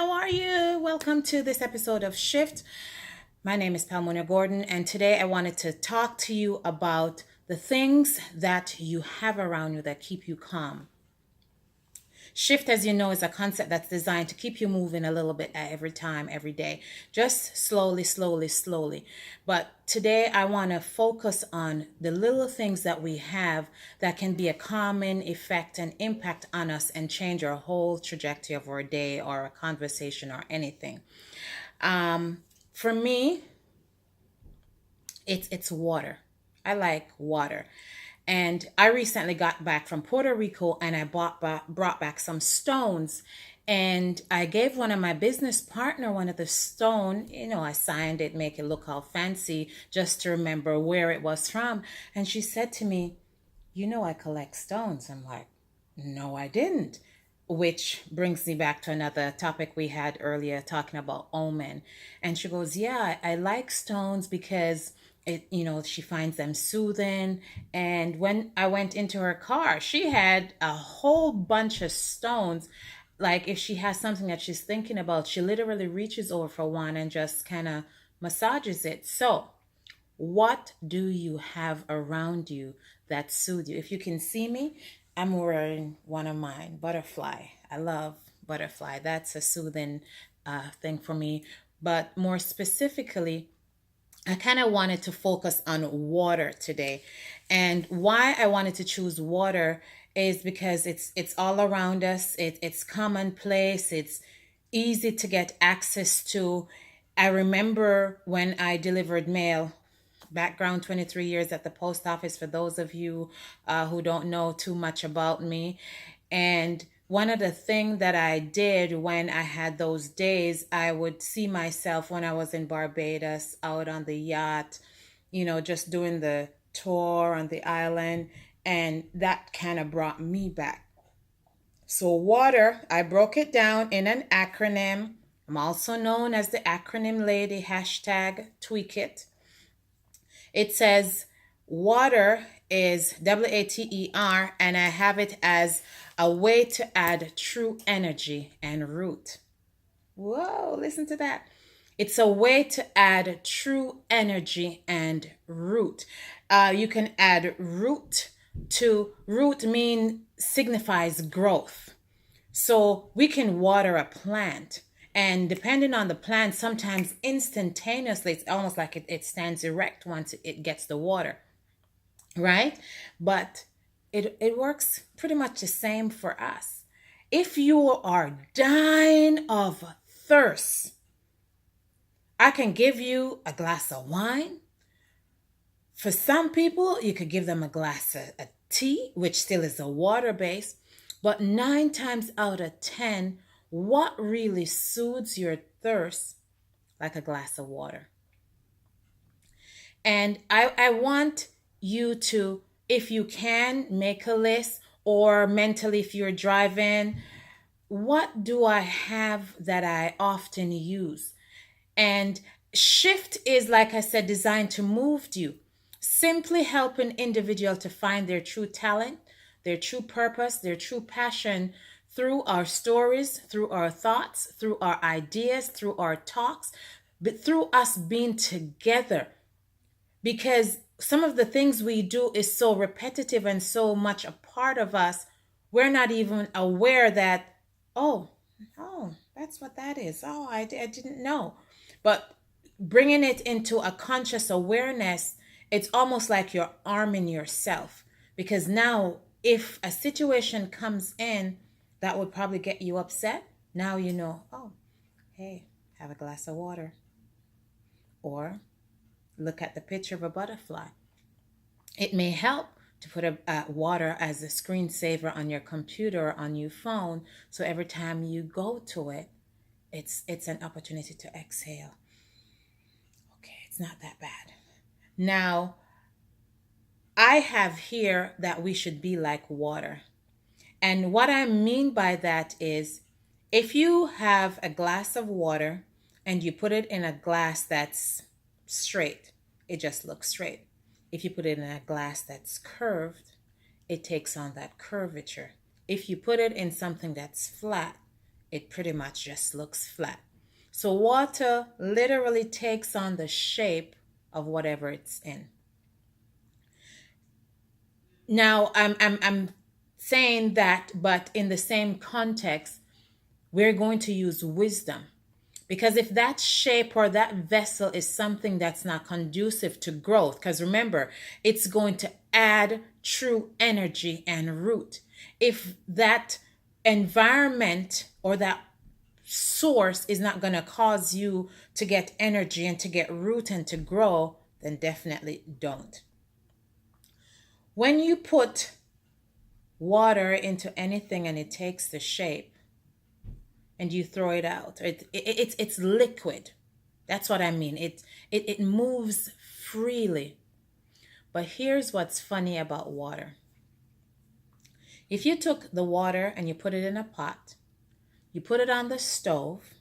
how are you? Welcome to this episode of Shift. My name is Palmona Gordon, and today I wanted to talk to you about the things that you have around you that keep you calm. Shift, as you know, is a concept that's designed to keep you moving a little bit at every time, every day, just slowly, slowly, slowly. But today I want to focus on the little things that we have that can be a calming effect and impact on us and change our whole trajectory of our day or a conversation or anything. For me, it's water. I like water. And I recently got back from Puerto Rico and I brought back some stones. And I gave one of my business partner one of the stone. I signed it, make it look all fancy, just to remember where it was from. And she said to me, I collect stones. I'm like, no, I didn't. Which brings me back to another topic we had earlier, talking about omen. And she goes, yeah, I like stones because she finds them soothing. And when I went into her car, she had a whole bunch of stones. Like if she has something that she's thinking about, she literally reaches over for one and just kind of massages it. So what do you have around you that soothe you? If you can see me, I'm wearing one of mine, butterfly. I love butterfly. That's a soothing thing for me. But more specifically, I kind of wanted to focus on water today. And why I wanted to choose water is because it's all around us. It's commonplace. It's easy to get access to. I remember when I delivered mail, background 23 years at the post office for those of you who don't know too much about me. And one of the things that I did when I had those days, I would see myself when I was in Barbados out on the yacht, just doing the tour on the island. And that kind of brought me back. So, water, I broke it down in an acronym. I'm also known as the acronym lady, hashtag tweak it. It says water is WATER, and I have it as a way to add true energy and root. Whoa, listen to that. It's a way to add true energy and root. You can add root to root signifies growth. So we can water a plant. And depending on the plant, sometimes instantaneously, it's almost like it stands erect once it gets the water, right? But it works pretty much the same for us. If you are dying of thirst, I can give you a glass of wine. For some people, you could give them a glass of tea, which still is a water base. But 9 times out of 10, what really soothes your thirst? Like a glass of water. And I want you to, if you can, make a list, or mentally if you're driving, what do I have that I often use? And shift is, like I said, designed to move you, simply help an individual to find their true talent, their true purpose, their true passion through our stories, through our thoughts, through our ideas, through our talks, but through us being together. Because some of the things we do is so repetitive and so much a part of us, we're not even aware that, oh, that's what that is. Oh, I didn't know. But bringing it into a conscious awareness, it's almost like you're arming yourself. Because now, if a situation comes in that would probably get you upset, now you know, oh, hey, have a glass of water. Or look at the picture of a butterfly. It may help to put a water as a screensaver on your computer or on your phone, so every time you go to it, it's an opportunity to exhale. Okay, it's not that bad. Now, I have here that we should be like water. And what I mean by that is, if you have a glass of water and you put it in a glass that's straight, it just looks straight. If you put it in a glass that's curved, it takes on that curvature. If you put it in something that's flat, it pretty much just looks flat. So water literally takes on the shape of whatever it's in. Now I'm saying that, but in the same context, we're going to use wisdom. Because if that shape or that vessel is something that's not conducive to growth, because remember, it's going to add true energy and root. If that environment or that source is not going to cause you to get energy and to get root and to grow, then definitely don't. When you put water into anything and it takes the shape and you throw it out, it's liquid. That's what I mean. It moves freely. But here's what's funny about water. If you took the water and you put it in a pot, you put it on the stove,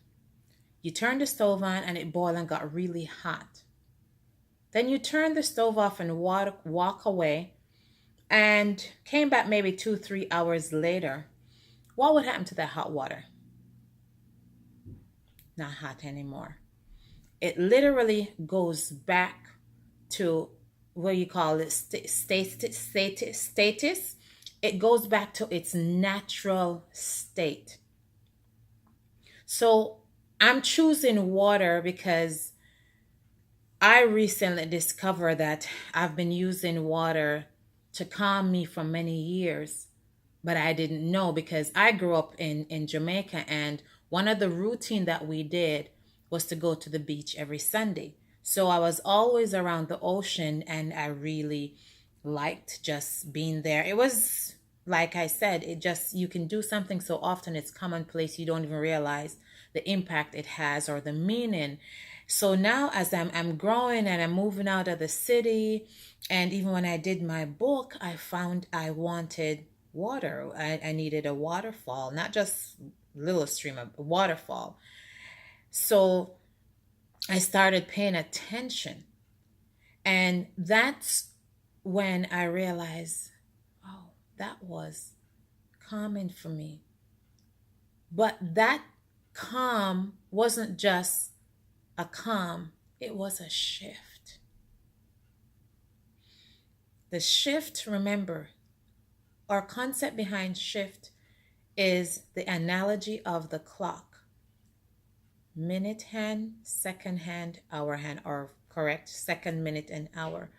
you turned the stove on and it boiled and got really hot. Then you turned the stove off and walk away and came back maybe 2, 3 hours later. What would happen to that hot water? Not hot anymore. It literally goes back to what you call it status. It goes back to its natural state. So I'm choosing water because I recently discovered that I've been using water to calm me for many years, but I didn't know because I grew up in Jamaica, and one of the routine that we did was to go to the beach every Sunday. So I was always around the ocean and I really liked just being there. It was like I said, it just you can do something so often it's commonplace you don't even realize the impact it has or the meaning. So now as I'm growing and I'm moving out of the city, and even when I did my book, I found I wanted water. I needed a waterfall, not just little stream, a waterfall. So I started paying attention. And that's when I realized, oh, that was calming for me. But that calm wasn't just a calm, it was a shift. The shift, remember, our concept behind shift is the analogy of the clock: minute hand, second hand, hour hand, or correct, second, minute, and hour.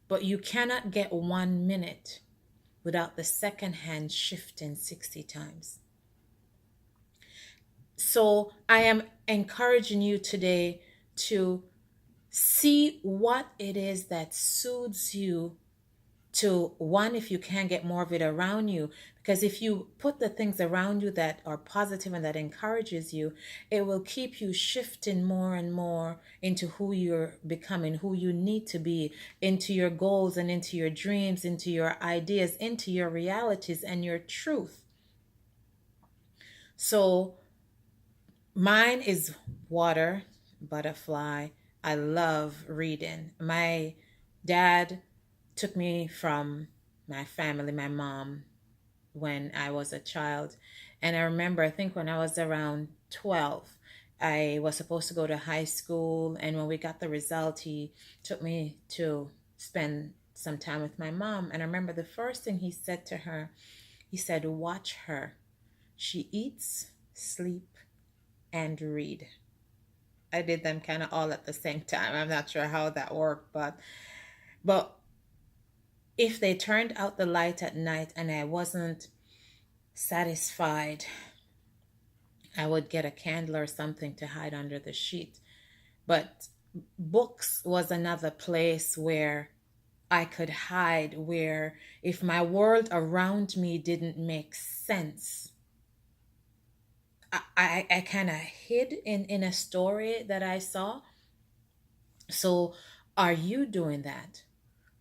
But you cannot get 1 minute without the second hand shifting 60 times. So I am encouraging you today to see what it is that soothes you, to one, if you can get more of it around you, because if you put the things around you that are positive and that encourages you, it will keep you shifting more and more into who you're becoming, who you need to be, into your goals and into your dreams, into your ideas, into your realities and your truth. So mine is water, butterfly. I love reading. My dad took me from my family, my mom, when I was a child. And I remember, I think when I was around 12, I was supposed to go to high school. And when we got the result, he took me to spend some time with my mom. And I remember the first thing he said to her, he said, "Watch her. She eats, sleep, and read." I did them kind of all at the same time. I'm not sure how that worked, but if they turned out the light at night and I wasn't satisfied, I would get a candle or something to hide under the sheet. But books was another place where I could hide, where if my world around me didn't make sense, I kind of hid in a story that I saw. So are you doing that?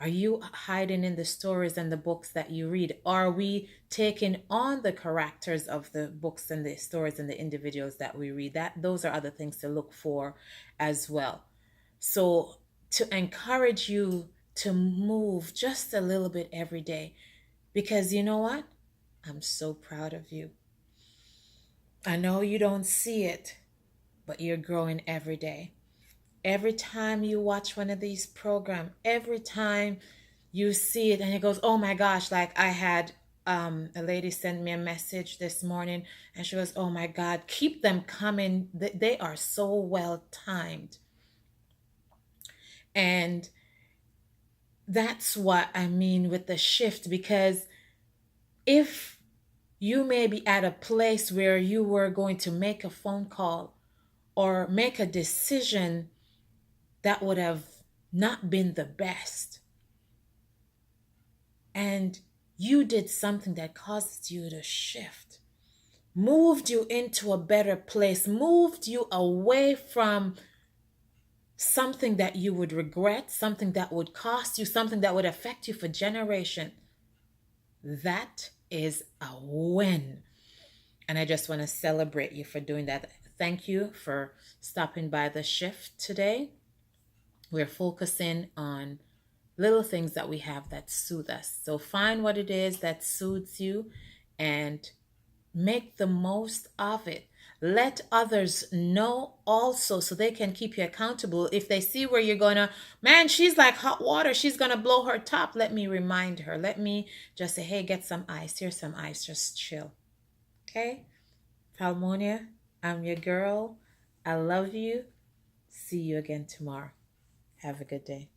Are you hiding in the stories and the books that you read? Are we taking on the characters of the books and the stories and the individuals that we read? That those are other things to look for as well. So to encourage you to move just a little bit every day, because you know what? I'm so proud of you. I know you don't see it, but you're growing every day. Every time you watch one of these programs, every time you see it and it goes, oh my gosh, like I had a lady send me a message this morning and she goes, oh my God, keep them coming. They are so well timed. And that's what I mean with the shift, because if you may be at a place where you were going to make a phone call or make a decision that would have not been the best, and you did something that caused you to shift, moved you into a better place, moved you away from something that you would regret, something that would cost you, something that would affect you for generation. That is a win. And I just want to celebrate you for doing that. Thank you for stopping by the shift today. We're focusing on little things that we have that soothe us. So find what it is that soothes you and make the most of it. Let others know also so they can keep you accountable. If they see where you're going to, man, she's like hot water, she's going to blow her top. Let me remind her. Let me just say, hey, get some ice. Here's some ice. Just chill. Okay? Palmonia, I'm your girl. I love you. See you again tomorrow. Have a good day.